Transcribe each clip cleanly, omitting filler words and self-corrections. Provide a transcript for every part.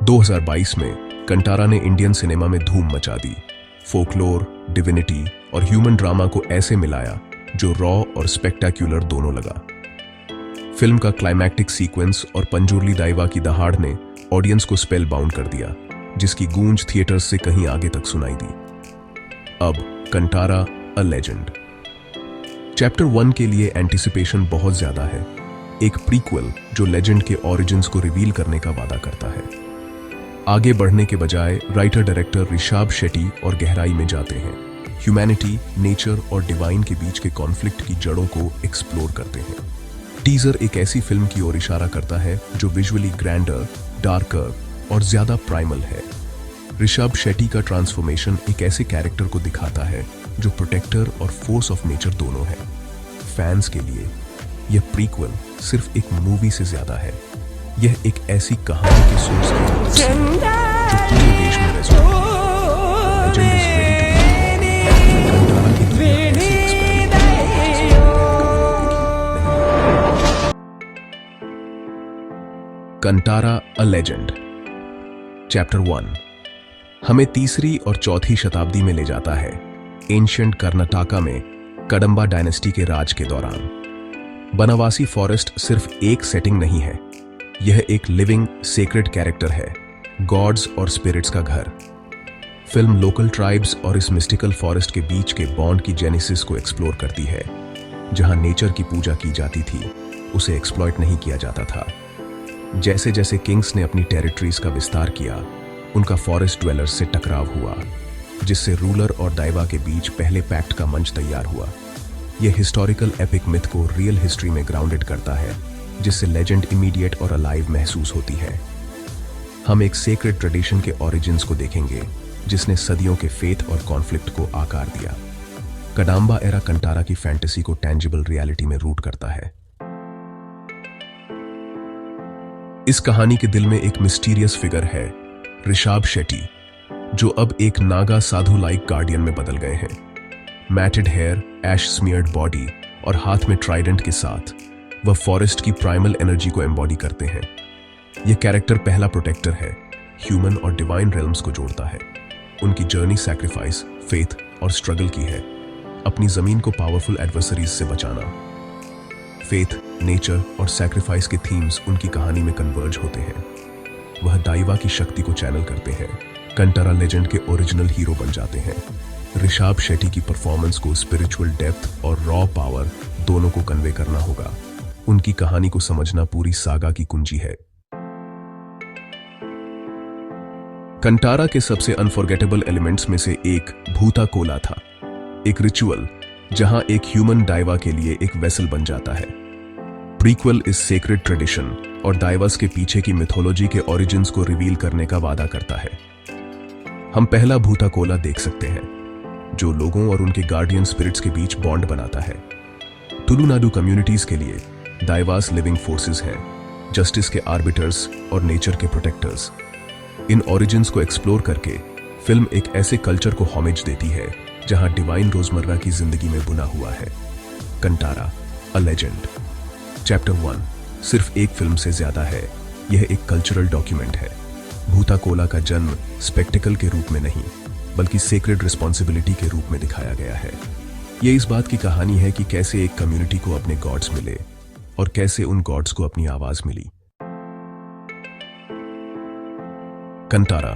2022 में कंटारा ने Indian cinema में धूम मचा दी। फोकलोर, डिविनिटी और ह्यूमन ड्रामा को ऐसे मिलाया जो रॉ और स्पेक्टेक्युलर दोनों लगा। फिल्म का क्लाइमैक्टिक सीक्वेंस और पंजुर्ली दाइवा की दहाड़ ने ऑडियंस को स्पेल बाउंड कर दिया, जिसकी गूंज थिएटर्स से कहीं आगे तक सुनाई दी। अब कंटारा अ लेजेंड। चैप्टर 1 के लिए एंटिसिपेशन बहुत ज्यादा है, एक प्रीक्वल जो लेजेंड के ओरिजिन्स को रिवील करने का वादा करता है। आगे बढ़ने के बजाय राइटर डायरेक्टर ऋषभ शेट्टी और गहराई में जाते हैं, ह्यूमैनिटी, नेचर और डिवाइन के बीच के कॉन्फ्लिक्ट की जड़ों को एक्सप्लोर करते हैं। टीजर एक ऐसी फिल्म की ओर इशारा करता है जो विजुअली ग्रैंडर, डार्कर और ज्यादा प्राइमल है। ऋषभ शेट्टी का ट्रांसफॉर्मेशन एक ऐसे कैरेक्टर को दिखाता है जो प्रोटेक्टर और फोर्स ऑफ नेचर दोनों है। फैंस के लिए यह प्रीक्वल सिर्फ एक मूवी से ज्यादा है, यह एक ऐसी कहानी के सोर्स है जो पूरे देश में रेजोनेट करती। Kantara a legend. चैप्टर 1 हमें 3री और 4थी शताब्दी में ले जाता है, एंशिएंट कर्नाटका में कदंबा डायनेस्टी के राज के दौरान। बनावासी फॉरेस्ट सिर्फ एक सेटिंग नहीं है, यह एक लिविंग सेक्रेड कैरेक्टर है, गॉड्स और स्पिरिट्स का घर। फिल्म लोकल ट्राइब्स और इस मिस्टिकल फॉरेस्ट के बीच के बॉन्ड की जेनेसिस को एक्सप्लोर करती है। जहां नेचर की पूजा की जाती थी, उसे एक्सप्लॉइट नहीं किया जाता था। जैसे जैसे किंग्स ने अपनी टेरिटरीज का विस्तार किया, उनका फॉरेस्ट ड्वेलर्स से टकराव हुआ, जिससे रूलर और दाइवा के बीच पहले पैक्ट का मंच तैयार हुआ। यह हिस्टोरिकल एपिक मिथ को रियल हिस्ट्री में ग्राउंडेड करता है, जिससे लेजेंड इमीडिएट और अलाइव महसूस होती है। हम एक सेक्रेड ट्रेडिशन के ओरिजिन्स को देखेंगे, जिसने सदियों के फेथ और कॉन्फ्लिक्ट को आकार दिया। कदंबा एरा कंटारा की फैंटेसी को टेंजिबल रियलिटी में रूट करता है। इस कहानी के दिल में एक मिस्टीरियस फिगर है, ऋषभ शेट्टी, जो अब एक नागा साधु लाइक गार्डियन में बदल गए हैं। मैटेड हेयर, ऐश स्मियर्ड बॉडी और हाथ में ट्राइडेंट के साथ वह फॉरेस्ट की प्राइमल एनर्जी को एम्बॉडी करते हैं। यह कैरेक्टर पहला प्रोटेक्टर है, ह्यूमन और डिवाइन रेल्म्स को जोड़ता है। उनकी जर्नी सैक्रिफाइस, फेथ और स्ट्रगल की है, अपनी जमीन को पावरफुल एडवर्सरीज से बचाना। फेथ, नेचर और सैक्रिफाइस के थीम्स उनकी कहानी में कन्वर्ज होते हैं। वह दाइवा की शक्ति को चैनल करते हैं, कंटारा लेजेंड के ओरिजिनल हीरो बन जाते हैं। ऋषभ शेट्टी की परफॉर्मेंस को स्पिरिचुअल डेप्थ और रॉ पावर दोनों को कन्वे करना होगा। उनकी कहानी को समझना पूरी सागा की कुंजी है। कंटारा के सबसे अनफॉरगेटेबल एलिमेंट्स में से एक भूता कोला था, एक रिचुअल जहां एक ह्यूमन दाइवा के लिए एक वेसल बन जाता है। प्रीक्वल इस सेक्रेड ट्रेडिशन और दाइवास के पीछे की मिथोलॉजी के ओरिजिन्स को रिवील करने का वादा करता है। हम पहला भूता कोला देख सकते हैं, जो लोगों और उनके गार्डियन स्पिरिट्स के बीच बॉन्ड बनाता है। तुलुनाडु कम्युनिटीज के लिए दाइवास लिविंग फोर्सेस हैं, जस्टिस के आर्बिटर्स और नेचर के प्रोटेक्टर्स। इन ओरिजिन्स को एक्सप्लोर करके फिल्म एक ऐसे कल्चर को होमेज देती है जहां डिवाइन रोजमर्रा की जिंदगी में बुना हुआ है। Kantara a legend. चैप्टर 1 सिर्फ एक फिल्म से ज्यादा है, यह एक कल्चरल डॉक्यूमेंट है। भूता कोला का जन्म स्पेक्टिकल के रूप में नहीं, बल्कि सेक्रेड रिस्पॉन्सिबिलिटी के रूप में दिखाया गया है। यह इस बात की कहानी है कि कैसे एक कम्युनिटी को अपने गॉड्स मिले और कैसे उन गॉड्स को अपनी आवाज मिली। Kantara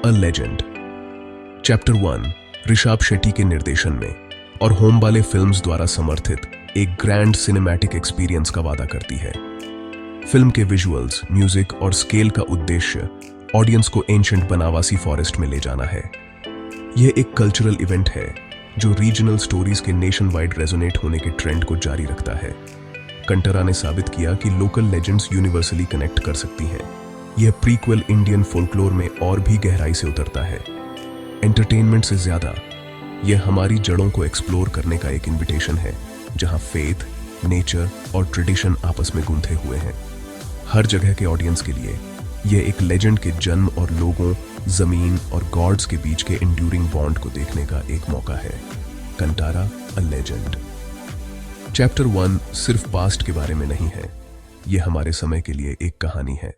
a legend. Chapter 1 Rishab Shetty के निर्देशन में और होमबाले फिल्म्स द्वारा समर्थित एक ग्रैंड सिनेमैटिक एक्सपीरियंस का वादा करती है। फिल्म के विजुअल्स, म्यूजिक और स्केल का उद्देश्य ऑडियंस को एंशिएंट बनावासी फॉरेस्ट में ले जाना है। यह एक कल्चरल इवेंट है जो रीजनल स्टोरीज के नेशन वाइड रेजोनेट होने के ट्रेंड को जारी रखता है। कंटारा ने साबित किया कि लोकल लेजेंड्स यूनिवर्सली कनेक्ट कर सकती हैं। यह प्रीक्वल इंडियन फोल्कलोर में और भी गहराई से उतरता है। एंटरटेनमेंट से ज्यादा यह हमारी जड़ों को एक्सप्लोर करने का एक इन्विटेशन है, जहां फेथ, नेचर और ट्रेडिशन आपस में गूंथे हुए हैं। हर जगह के ऑडियंस के लिए यह एक लेजेंड के जन्म और लोगों, जमीन और गॉड्स के बीच के एंड्यूरिंग बॉन्ड को देखने का एक मौका है। Kantara a legend. चैप्टर 1 सिर्फ पास्ट के बारे में नहीं है, यह हमारे समय के लिए एक कहानी है।